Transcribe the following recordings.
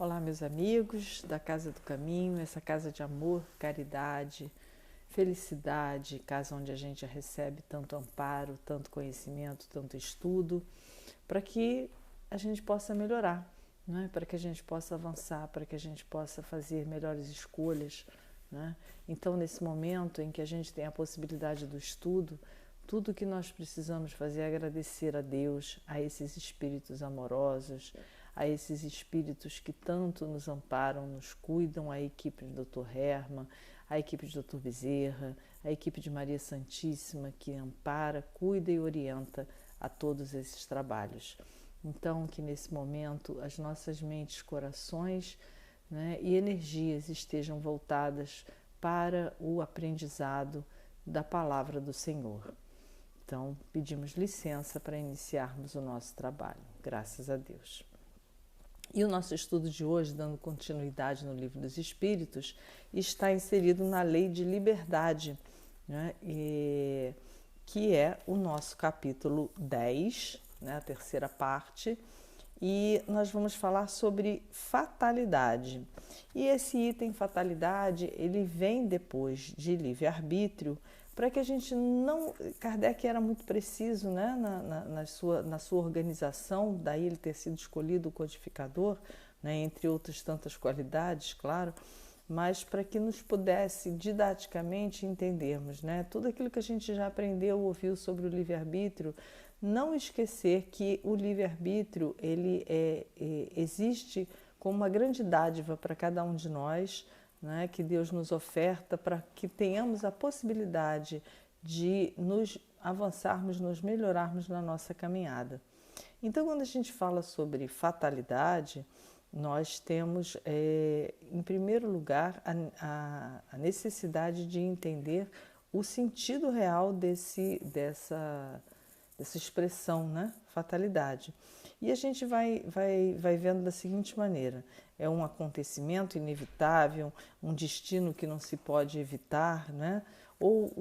Olá, meus amigos da Casa do Caminho, essa casa de amor, caridade, felicidade, casa onde a gente recebe tanto amparo, tanto conhecimento, tanto estudo, para que a gente possa melhorar, né? Para que a gente possa avançar, para que a gente possa fazer melhores escolhas, né? Então, nesse momento em que a gente tem a possibilidade do estudo, tudo que nós precisamos fazer é agradecer a Deus, a esses espíritos amorosos, a esses espíritos que tanto nos amparam, nos cuidam, a equipe do Dr. Herman, a equipe de Dr. Bezerra, a equipe de Maria Santíssima, que ampara, cuida e orienta a todos esses trabalhos. Então, que nesse momento as nossas mentes, corações, né, e energias estejam voltadas para o aprendizado da palavra do Senhor. Então, pedimos licença para iniciarmos o nosso trabalho. Graças a Deus. E o nosso estudo de hoje, dando continuidade no Livro dos Espíritos, está inserido na Lei de Liberdade, né? Que é o nosso capítulo 10, né? A terceira parte, e nós vamos falar sobre fatalidade. E esse item fatalidade, ele vem depois de livre-arbítrio, para que a gente não... Kardec era muito preciso, né, na sua organização, daí ele ter sido escolhido o codificador, né, entre outras tantas qualidades, claro, mas para que nos pudesse didaticamente entendermos, né, tudo aquilo que a gente já aprendeu, ouviu sobre o livre-arbítrio, não esquecer que o livre-arbítrio ele existe como uma grande dádiva para cada um de nós, né, que Deus nos oferta para que tenhamos a possibilidade de nos avançarmos, nos melhorarmos na nossa caminhada. Então, quando a gente fala sobre fatalidade, nós temos, em primeiro lugar, a necessidade de entender o sentido real dessa expressão, né? Fatalidade. E a gente vai vendo da seguinte maneira: é um acontecimento inevitável, um destino que não se pode evitar, né? Ou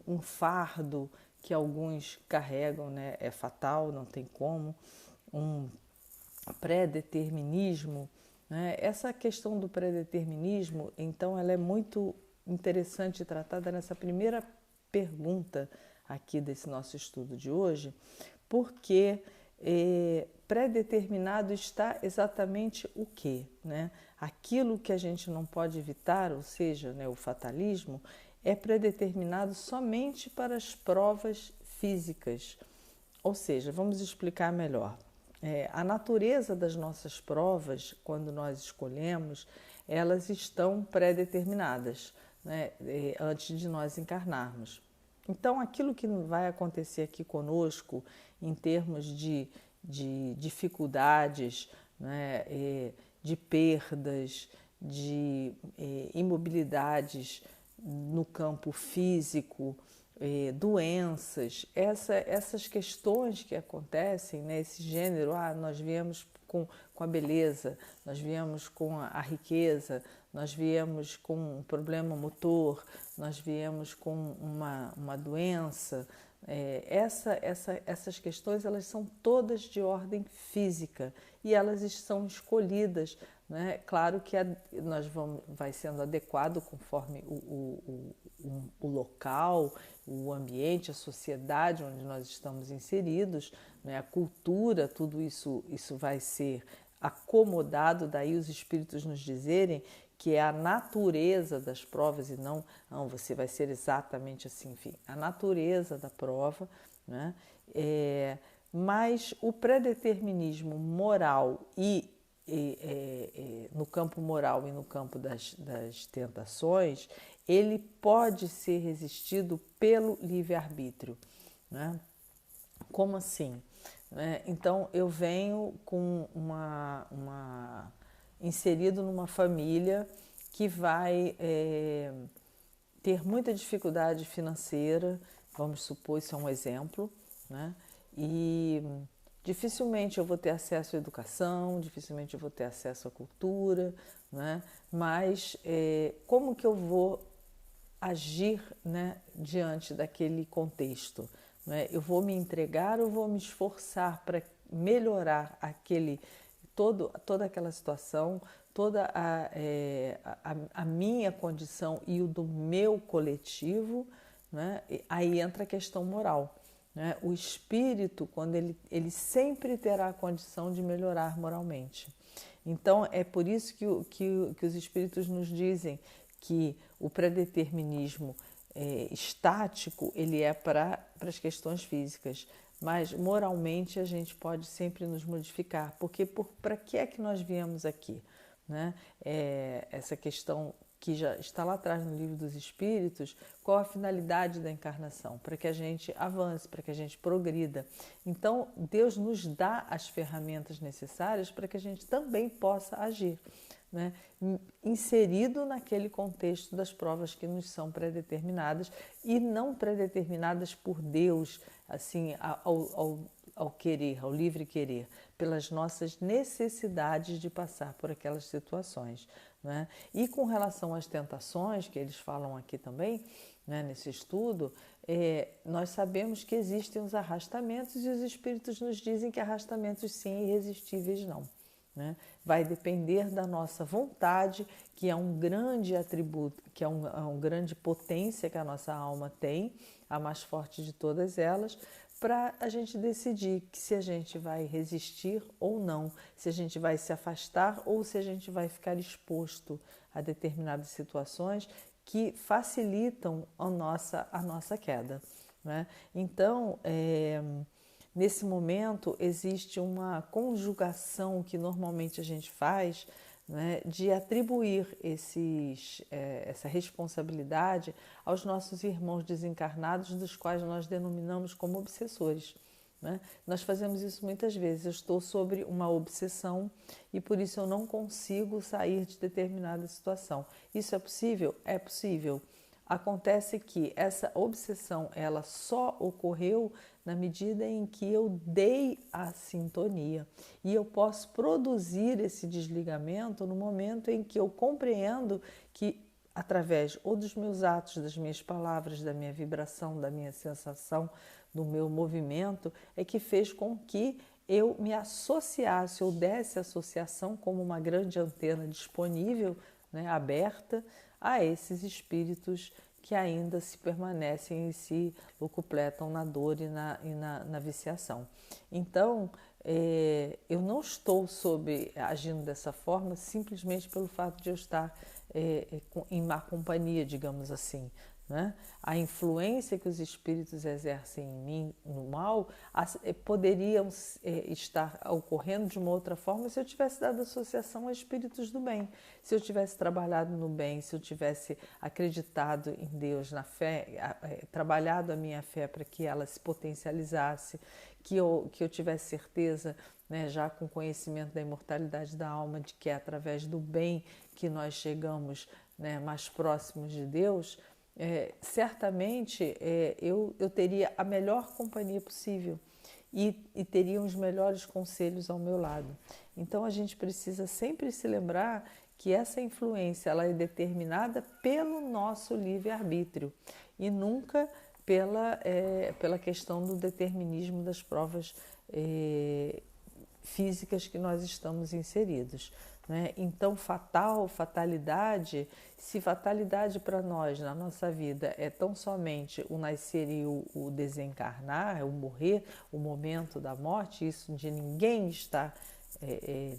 um fardo que alguns carregam, né? É fatal, não tem como, um pré-determinismo, né? Essa questão do pré-determinismo, então, ela é muito interessante tratada nessa primeira pergunta aqui desse nosso estudo de hoje, porque pré-determinado está exatamente o quê? Né? Aquilo que a gente não pode evitar, ou seja, né, o fatalismo, é predeterminado somente para as provas físicas. Ou seja, vamos explicar melhor. A natureza das nossas provas, quando nós escolhemos, elas estão pré-determinadas, né, antes de nós encarnarmos. Então, aquilo que vai acontecer aqui conosco, em termos de dificuldades, né, de perdas, de imobilidades no campo físico, doenças, essas questões que acontecem, né, esse gênero, nós viemos com a beleza, nós viemos com a riqueza, nós viemos com um problema motor, nós viemos com uma doença. Essas questões, elas são todas de ordem física e elas são escolhidas, né? Claro que vai sendo adequado conforme o local, o ambiente, a sociedade onde nós estamos inseridos, né? A cultura, tudo isso vai ser acomodado, daí os espíritos nos dizerem que é a natureza das provas e não você vai ser exatamente assim, enfim, a natureza da prova, né? Mas o pré-determinismo moral no campo moral e no campo das tentações, ele pode ser resistido pelo livre-arbítrio, né? Como assim? Então, eu venho com inserido numa família que vai ter muita dificuldade financeira, vamos supor, isso é um exemplo, né? E dificilmente eu vou ter acesso à educação, dificilmente eu vou ter acesso à cultura, né? Mas como que eu vou agir, né, diante daquele contexto? Né? Eu vou me entregar ou vou me esforçar para melhorar toda aquela situação, toda a minha condição e o do meu coletivo, né? Aí entra a questão moral. Né? O espírito, quando ele sempre terá a condição de melhorar moralmente. Então, é por isso que os espíritos nos dizem que o predeterminismo estático ele é para as questões físicas, mas moralmente a gente pode sempre nos modificar, porque para que é que nós viemos aqui? Né? Essa questão que já está lá atrás no Livro dos Espíritos, qual a finalidade da encarnação? Para que a gente avance, para que a gente progrida. Então, Deus nos dá as ferramentas necessárias para que a gente também possa agir, né? Inserido naquele contexto das provas que nos são predeterminadas e não predeterminadas por Deus, assim, ao querer, ao livre querer, pelas nossas necessidades de passar por aquelas situações. Né? E com relação às tentações, que eles falam aqui também, né, nesse estudo, nós sabemos que existem os arrastamentos e os espíritos nos dizem que arrastamentos sim, irresistíveis não. Né? Vai depender da nossa vontade, que é um grande atributo, que é uma grande potência que a nossa alma tem, a mais forte de todas elas, para a gente decidir que se a gente vai resistir ou não, se a gente vai se afastar ou se a gente vai ficar exposto a determinadas situações que facilitam a nossa queda. Né? Então, nesse momento existe uma conjugação que normalmente a gente faz, né, de atribuir essa responsabilidade aos nossos irmãos desencarnados, dos quais nós denominamos como obsessores. Né? Nós fazemos isso muitas vezes. Eu estou sobre uma obsessão e por isso eu não consigo sair de determinada situação. Isso é possível? É possível. Acontece que essa obsessão ela só ocorreu na medida em que eu dei a sintonia. E eu posso produzir esse desligamento no momento em que eu compreendo que, através ou dos meus atos, das minhas palavras, da minha vibração, da minha sensação, do meu movimento, é que fez com que eu me associasse ou desse associação como uma grande antena disponível, né, aberta, a esses espíritos que ainda se permanecem e se locupletam na dor e na viciação. Então, eu não estou agindo dessa forma simplesmente pelo fato de eu estar em má companhia, digamos assim. Né? A influência que os espíritos exercem em mim no mal poderiam estar ocorrendo de uma outra forma se eu tivesse dado associação a espíritos do bem, se eu tivesse trabalhado no bem, se eu tivesse acreditado em Deus, na fé, trabalhado a minha fé para que ela se potencializasse, que eu tivesse certeza, né, já com conhecimento da imortalidade da alma, de que é através do bem que nós chegamos, né, mais próximos de Deus. Certamente eu teria a melhor companhia possível e teria os melhores conselhos ao meu lado. Então a gente precisa sempre se lembrar que essa influência ela é determinada pelo nosso livre-arbítrio e nunca pela questão do determinismo das provas físicas que nós estamos inseridos. Né? Então, fatalidade, se fatalidade para nós na nossa vida é tão somente o nascer e o desencarnar, o morrer, o momento da morte, isso de ninguém estar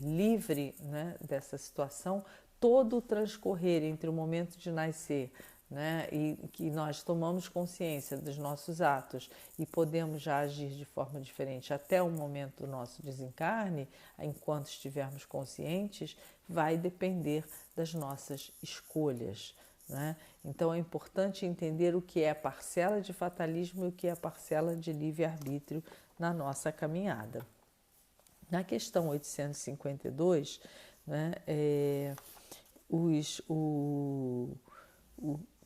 livre, né, dessa situação, todo o transcorrer entre o momento de nascer, né, e que nós tomamos consciência dos nossos atos e podemos já agir de forma diferente até o momento do nosso desencarne, enquanto estivermos conscientes, vai depender das nossas escolhas. Né? Então é importante entender o que é parcela de fatalismo e o que é parcela de livre-arbítrio na nossa caminhada. Na questão 852, né, o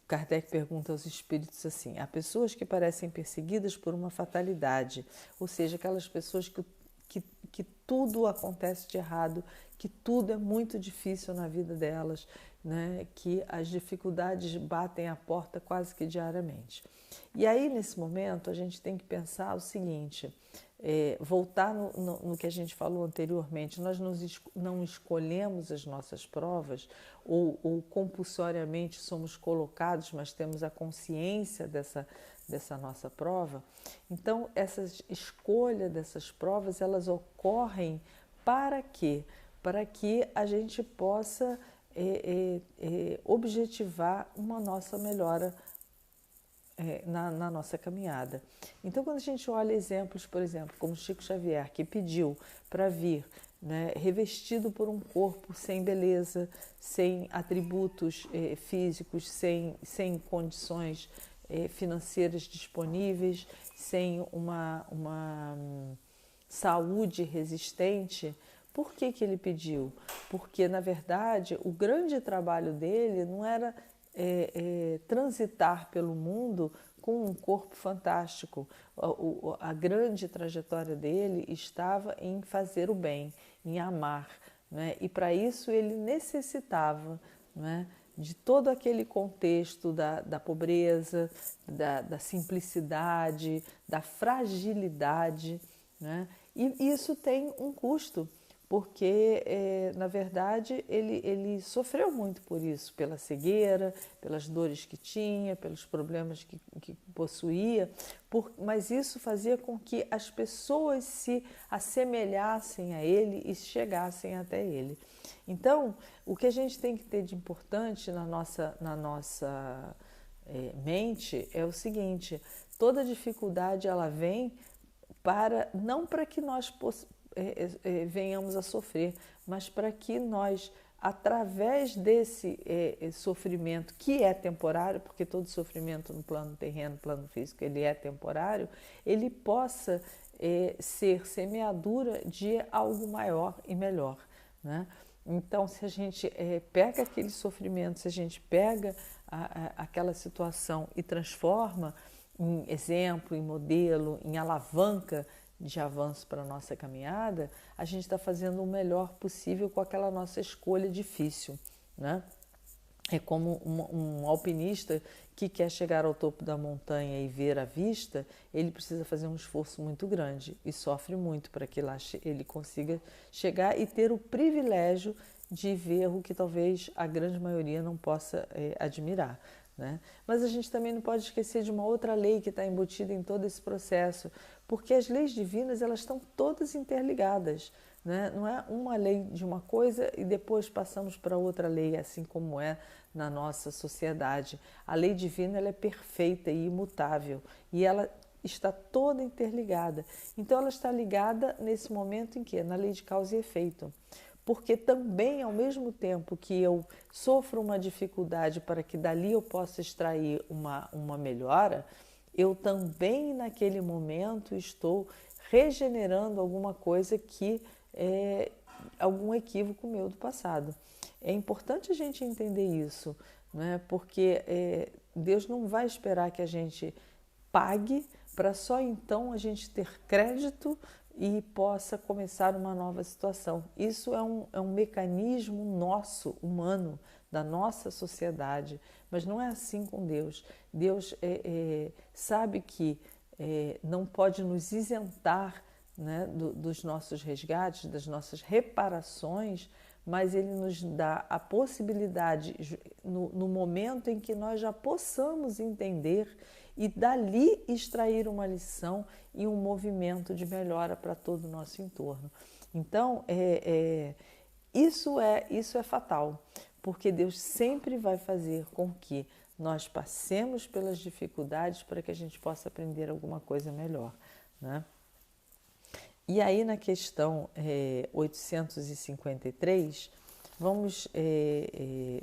Kardec pergunta aos espíritos assim: há pessoas que parecem perseguidas por uma fatalidade, ou seja, aquelas pessoas que tudo acontece de errado, que tudo é muito difícil na vida delas, né? Que as dificuldades batem a porta quase que diariamente. E aí, nesse momento, a gente tem que pensar o seguinte, voltar no que a gente falou anteriormente, nós não escolhemos as nossas provas ou compulsoriamente somos colocados, mas temos a consciência dessa nossa prova. Então, essa escolha dessas provas, elas ocorrem para quê? Para que a gente possa objetivar uma nossa melhora na nossa caminhada. Então, quando a gente olha exemplos, por exemplo, como Chico Xavier, que pediu para vir, né, revestido por um corpo sem beleza, sem atributos físicos, sem condições financeiras disponíveis, sem uma saúde resistente. Por que ele pediu? Porque, na verdade, o grande trabalho dele não era transitar pelo mundo com um corpo fantástico. A grande trajetória dele estava em fazer o bem, em amar, né? E para isso ele necessitava, né, de todo aquele contexto da pobreza, da simplicidade, da fragilidade, né? E isso tem um custo, porque, na verdade, ele sofreu muito por isso, pela cegueira, pelas dores que tinha, pelos problemas que possuía, mas isso fazia com que as pessoas se assemelhassem a ele e chegassem até ele. Então, o que a gente tem que ter de importante na nossa mente é o seguinte: toda dificuldade ela vem não para que nós venhamos a sofrer, mas para que nós, através desse sofrimento, que é temporário, porque todo sofrimento no plano terreno, plano físico, ele é temporário, ele possa ser semeadura de algo maior e melhor, né? Então, se a gente pega aquele sofrimento, se a gente pega aquela situação e transforma em exemplo, em modelo, em alavanca de avanço para a nossa caminhada, a gente está fazendo o melhor possível com aquela nossa escolha difícil, né? É como um alpinista que quer chegar ao topo da montanha e ver a vista, ele precisa fazer um esforço muito grande e sofre muito para que lá ele consiga chegar e ter o privilégio de ver o que talvez a grande maioria não possa admirar, né? Mas a gente também não pode esquecer de uma outra lei que está embutida em todo esse processo, porque as leis divinas elas estão todas interligadas, né? Não é uma lei de uma coisa e depois passamos para outra lei, assim como é na nossa sociedade. A lei divina ela é perfeita e imutável e ela está toda interligada. Então ela está ligada nesse momento em que? Na lei de causa e efeito. Porque também, ao mesmo tempo que eu sofro uma dificuldade para que dali eu possa extrair uma melhora, eu também naquele momento estou regenerando alguma coisa que é algum equívoco meu do passado. É importante a gente entender isso, né? Porque Deus não vai esperar que a gente pague para só então a gente ter crédito e possa começar uma nova situação. Isso é um mecanismo nosso, humano, da nossa sociedade, mas não é assim com Deus. Deus sabe que não pode nos isentar, né, dos nossos resgates, das nossas reparações, mas Ele nos dá a possibilidade, no momento em que nós já possamos entender e dali extrair uma lição e um movimento de melhora para todo o nosso entorno. Então, isso é fatal, porque Deus sempre vai fazer com que nós passemos pelas dificuldades para que a gente possa aprender alguma coisa melhor, né? E aí na questão 853, vamos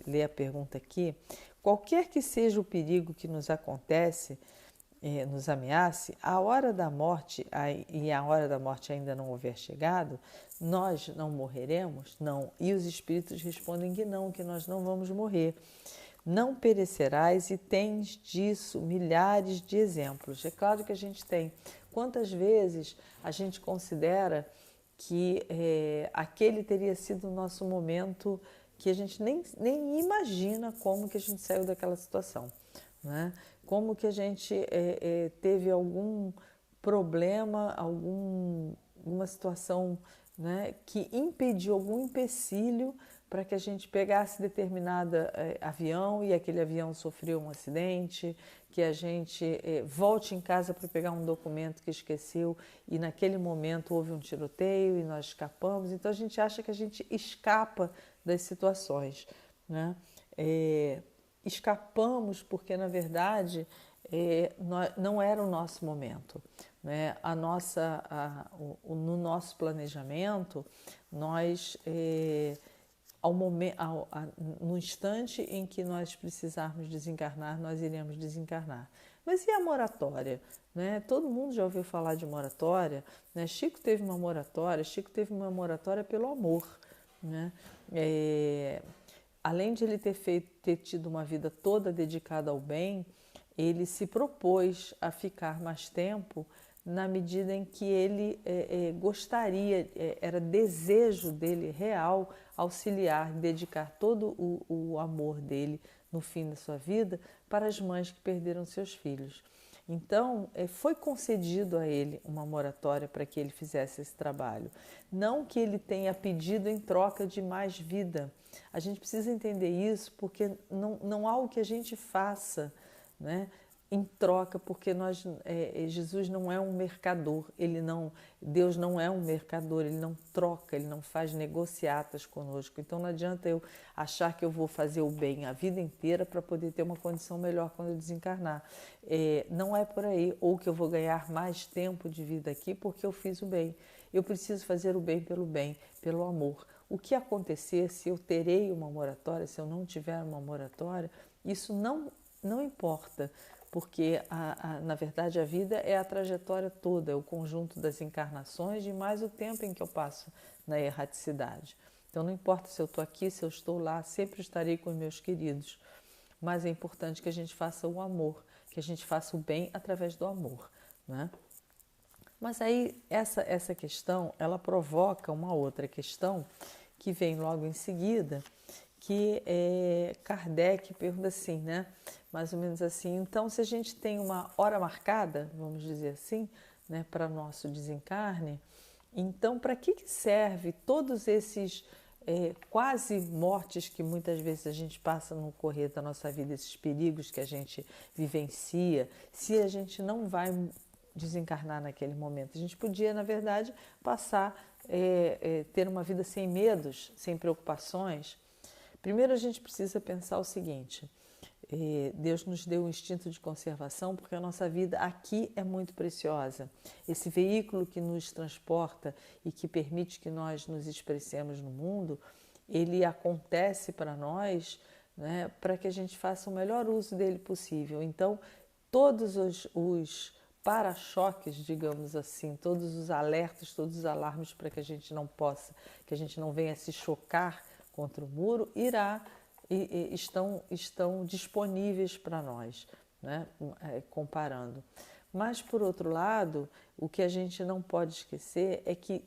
ler a pergunta aqui. Qualquer que seja o perigo que nos acontece, nos ameace, a hora da morte, e a hora da morte ainda não houver chegado, nós não morreremos? Não. E os espíritos respondem que nós não vamos morrer. Não perecerás, e tens disso milhares de exemplos. É claro que a gente tem. Quantas vezes a gente considera que aquele teria sido o nosso momento que a gente nem imagina como que a gente saiu daquela situação, né? Como que a gente teve algum problema, alguma situação, né, que impediu, algum empecilho para que a gente pegasse determinado avião e aquele avião sofreu um acidente, que a gente volte em casa para pegar um documento que esqueceu e naquele momento houve um tiroteio e nós escapamos. Então a gente acha que a gente escapa das situações, né? Escapamos porque na verdade não era o nosso momento, né? No nosso planejamento nós no instante em que nós precisarmos desencarnar, nós iremos desencarnar. Mas e a moratória? Né? Todo mundo já ouviu falar de moratória, né? Chico teve uma moratória pelo amor, né? Além de ele ter tido uma vida toda dedicada ao bem, ele se propôs a ficar mais tempo na medida em que ele gostaria, era desejo dele real auxiliar, dedicar todo o amor dele no fim da sua vida para as mães que perderam seus filhos. Então, foi concedido a ele uma moratória para que ele fizesse esse trabalho. Não que ele tenha pedido em troca de mais vida. A gente precisa entender isso porque não há o que a gente faça, né, em troca, porque Jesus não é um mercador, Deus não é um mercador, ele não troca, ele não faz negociatas conosco. Então não adianta eu achar que eu vou fazer o bem a vida inteira para poder ter uma condição melhor quando eu desencarnar. Não é por aí, ou que eu vou ganhar mais tempo de vida aqui porque eu fiz o bem. Eu preciso fazer o bem, pelo amor. O que acontecer, se eu terei uma moratória, se eu não tiver uma moratória, isso não importa. Porque, na verdade, a vida é a trajetória toda, é o conjunto das encarnações e mais o tempo em que eu passo na erraticidade. Então, não importa se eu estou aqui, se eu estou lá, sempre estarei com os meus queridos. Mas é importante que a gente faça o amor, que a gente faça o bem através do amor, né? Mas aí, essa questão, ela provoca uma outra questão que vem logo em seguida, que Kardec pergunta assim, né? Mais ou menos assim, então se a gente tem uma hora marcada, vamos dizer assim, né, para nosso desencarne, então para que serve todos esses quase mortes que muitas vezes a gente passa no correr da nossa vida, esses perigos que a gente vivencia, se a gente não vai desencarnar naquele momento? A gente podia, na verdade, passar, ter uma vida sem medos, sem preocupações. Primeiro a gente precisa pensar o seguinte: Deus nos deu um instinto de conservação porque a nossa vida aqui é muito preciosa. Esse veículo que nos transporta e que permite que nós nos expressemos no mundo, ele acontece para nós, né, para que a gente faça o melhor uso dele possível. Então, todos os para-choques, digamos assim, todos os alertas, todos os alarmes para que a gente não venha se chocar contra o muro, estão disponíveis para nós, né? Comparando. Mas, por outro lado, o que a gente não pode esquecer é que,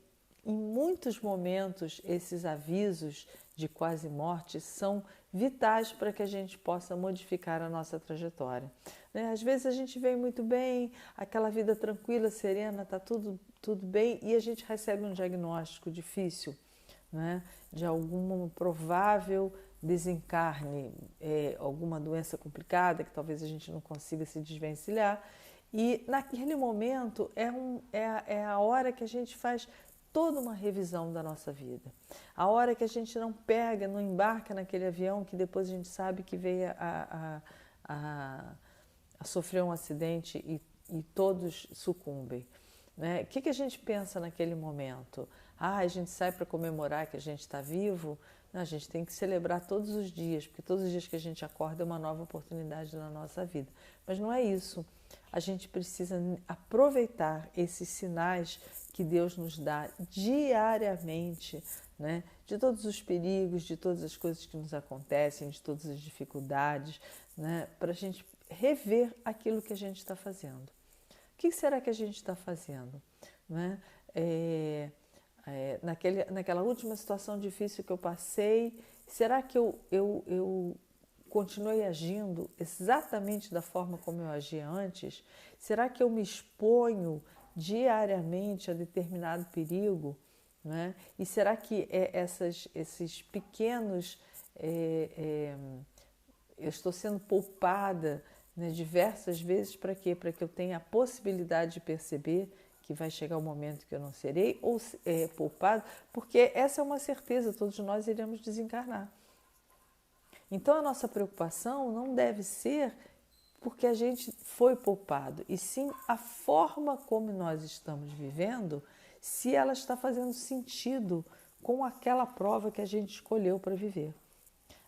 em muitos momentos, esses avisos de quase morte são vitais para que a gente possa modificar a nossa trajetória, né? Às vezes a gente vem muito bem, aquela vida tranquila, serena, está tudo bem, e a gente recebe um diagnóstico difícil, né, de algum provável desencarne, alguma doença complicada que talvez a gente não consiga se desvencilhar, e naquele momento é a hora que a gente faz toda uma revisão da nossa vida. A hora que a gente não embarca naquele avião que depois a gente sabe que veio a sofrer um acidente e todos sucumbem, né? O que a gente pensa naquele momento? A gente sai para comemorar que a gente está vivo? Não, a gente tem que celebrar todos os dias, porque todos os dias que a gente acorda é uma nova oportunidade na nossa vida. Mas não é isso. A gente precisa aproveitar esses sinais que Deus nos dá diariamente, né? De todos os perigos, de todas as coisas que nos acontecem, de todas as dificuldades, né? Para a gente rever aquilo que a gente está fazendo. O que será que a gente está fazendo, né? naquela última situação difícil que eu passei, será que eu continuei agindo exatamente da forma como eu agia antes? Será que eu me exponho diariamente a determinado perigo? Né? E será que esses pequenos... eu estou sendo poupada, né, diversas vezes para quê? Para que eu tenha a possibilidade de perceber que vai chegar o momento que eu não serei ou poupado, porque essa é uma certeza, todos nós iremos desencarnar. Então a nossa preocupação não deve ser porque a gente foi poupado, e sim a forma como nós estamos vivendo, se ela está fazendo sentido com aquela prova que a gente escolheu para viver.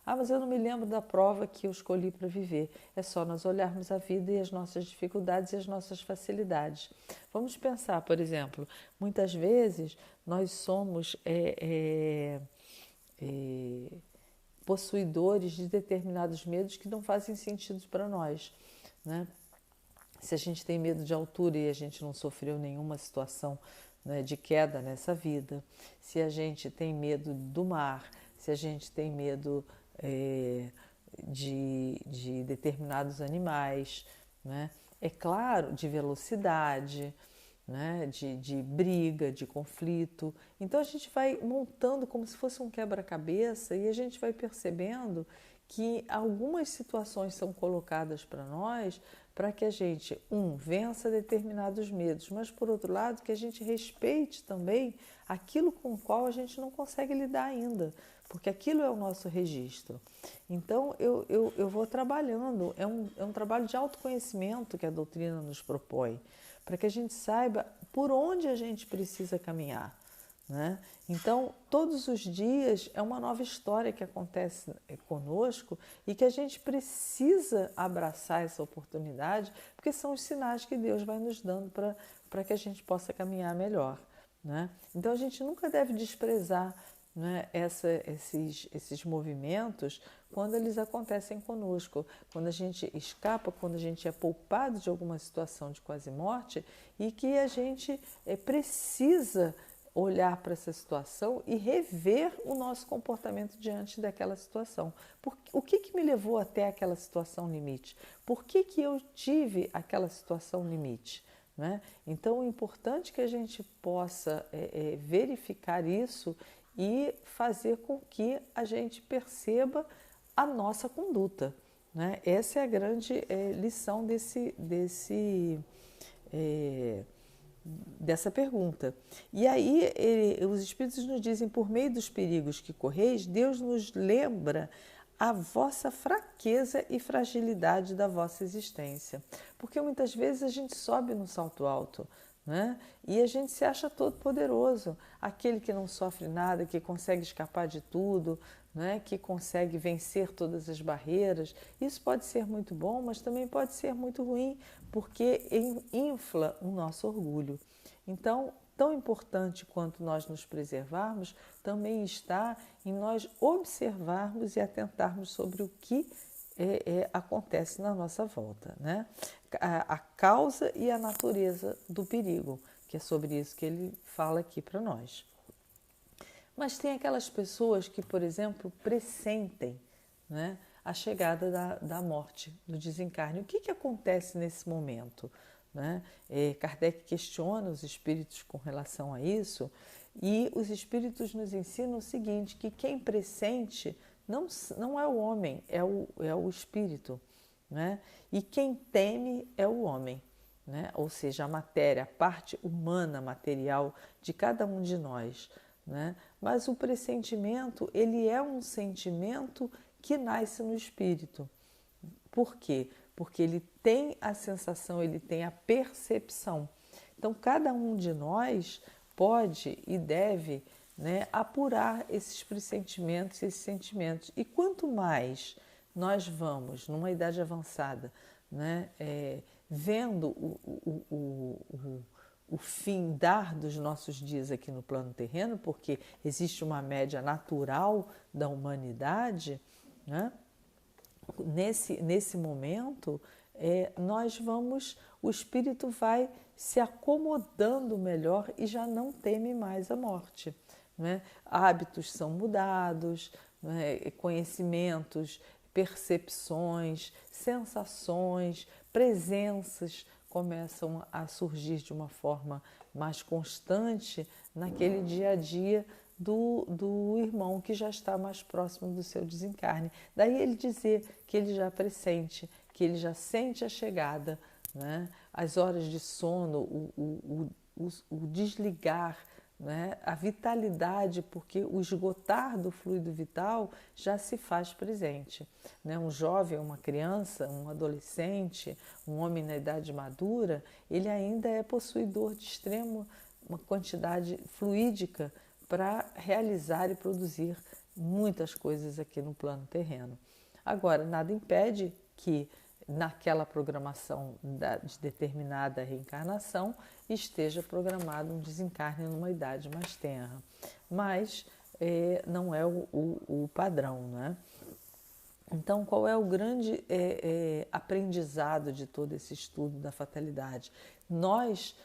Ah, mas eu não me lembro da prova que eu escolhi para viver. É só nós olharmos a vida e as nossas dificuldades e as nossas facilidades. Vamos pensar, por exemplo, muitas vezes nós somos possuidores de determinados medos que não fazem sentido para nós, né? Se a gente tem medo de altura e a gente não sofreu nenhuma situação, né, de queda nessa vida, se a gente tem medo do mar, se a gente tem medo de determinados animais, né? É claro, de velocidade, né? De briga, de conflito. Então a gente vai montando como se fosse um quebra-cabeça e a gente vai percebendo que algumas situações são colocadas para nós para que a gente, vença determinados medos, mas por outro lado que a gente respeite também aquilo com o qual a gente não consegue lidar ainda, porque aquilo é o nosso registro. Então eu vou trabalhando, é um trabalho de autoconhecimento que a doutrina nos propõe, para que a gente saiba por onde a gente precisa caminhar, né? Então, todos os dias é uma nova história que acontece conosco e que a gente precisa abraçar essa oportunidade, porque são os sinais que Deus vai nos dando para que a gente possa caminhar melhor, né? Então, a gente nunca deve desprezar, né, esses movimentos quando eles acontecem conosco, quando a gente escapa, quando a gente é poupado de alguma situação de quase morte e que a gente precisa olhar para essa situação e rever o nosso comportamento diante daquela situação. O que me levou até aquela situação limite? Por que eu tive aquela situação limite? Né? Então, é importante que a gente possa verificar isso e fazer com que a gente perceba a nossa conduta, né? Essa é a grande lição dessa pergunta. E aí os Espíritos nos dizem, por meio dos perigos que correis, Deus nos lembra a vossa fraqueza e fragilidade da vossa existência. Porque muitas vezes a gente sobe no salto alto, né? E a gente se acha todo poderoso, aquele que não sofre nada, que consegue escapar de tudo, né? Que consegue vencer todas as barreiras. Isso pode ser muito bom, mas também pode ser muito ruim, porque infla o nosso orgulho. Então, tão importante quanto nós nos preservarmos, também está em nós observarmos e atentarmos sobre o que acontece na nossa volta, né? A causa e a natureza do perigo, que é sobre isso que ele fala aqui para nós. Mas tem aquelas pessoas que, por exemplo, pressentem, né, a chegada da morte, do desencarne. O que acontece nesse momento? Né? Kardec questiona os espíritos com relação a isso e os espíritos nos ensinam o seguinte, que quem pressente não é o homem, é o espírito, né? E quem teme é o homem, né? Ou seja, a matéria, a parte humana, material de cada um de nós, né? Mas o pressentimento, ele é um sentimento que nasce no espírito. Por quê? Porque ele tem a sensação, ele tem a percepção. Então, cada um de nós pode e deve, né, apurar esses pressentimentos, esses sentimentos. E quanto mais nós vamos, numa idade avançada, né, vendo o findar dos nossos dias aqui no plano terreno, porque existe uma média natural da humanidade, né? Nesse momento, o espírito vai se acomodando melhor e já não teme mais a morte. Né? Hábitos são mudados, né? Conhecimentos, percepções, sensações, presenças começam a surgir de uma forma mais constante naquele dia a dia do irmão que já está mais próximo do seu desencarne. Daí ele dizer que ele já pressente, que ele já sente a chegada, né? As horas de sono, o desligar, né? A vitalidade, porque o esgotar do fluido vital já se faz presente. Né? Um jovem, uma criança, um adolescente, um homem na idade madura, ele ainda é possuidor de extrema uma quantidade fluídica para realizar e produzir muitas coisas aqui no plano terreno. Agora, nada impede que naquela programação de determinada reencarnação esteja programado um desencarne numa idade mais tenra, mas não é o padrão, né? Então, qual é o grande aprendizado de todo esse estudo da fatalidade? Nós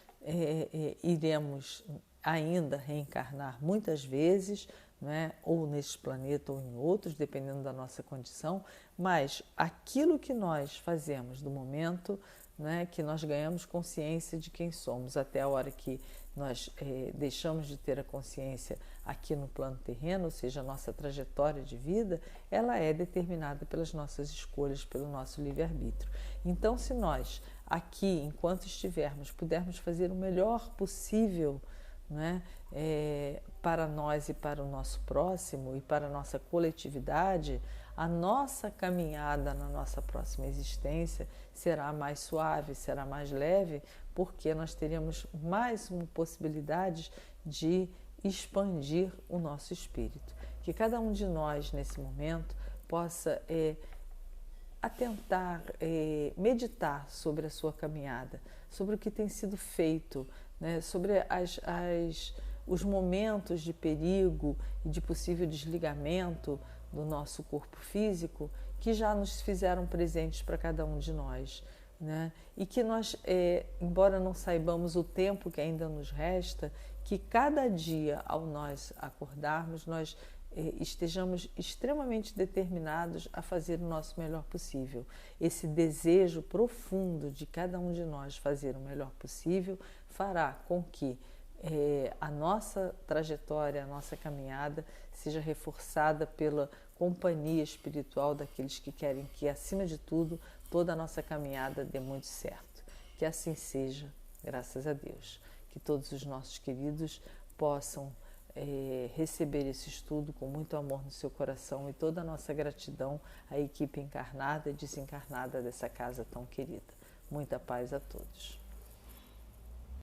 iremos ainda reencarnar muitas vezes, né? Ou neste planeta ou em outros, dependendo da nossa condição, mas aquilo que nós fazemos no momento, né, que nós ganhamos consciência de quem somos, até a hora que nós deixamos de ter a consciência aqui no plano terreno, ou seja, a nossa trajetória de vida, ela é determinada pelas nossas escolhas, pelo nosso livre-arbítrio. Então, se nós aqui, enquanto estivermos, pudermos fazer o melhor possível, né, para nós e para o nosso próximo e para a nossa coletividade, a nossa caminhada na nossa próxima existência será mais suave, será mais leve, porque nós teremos mais uma possibilidade de expandir o nosso espírito. Que cada um de nós, nesse momento, possa atentar, meditar sobre a sua caminhada, sobre o que tem sido feito, né, sobre os momentos de perigo e de possível desligamento do nosso corpo físico que já nos fizeram presentes para cada um de nós, né? E que nós, embora não saibamos o tempo que ainda nos resta, que cada dia ao nós acordarmos, nós estejamos extremamente determinados a fazer o nosso melhor possível. Esse desejo profundo de cada um de nós fazer o melhor possível fará com que a nossa trajetória, a nossa caminhada seja reforçada pela companhia espiritual daqueles que querem que, acima de tudo, toda a nossa caminhada dê muito certo. Que assim seja, graças a Deus. Que todos os nossos queridos possam receber esse estudo com muito amor no seu coração e toda a nossa gratidão à equipe encarnada e desencarnada dessa casa tão querida. Muita paz a todos.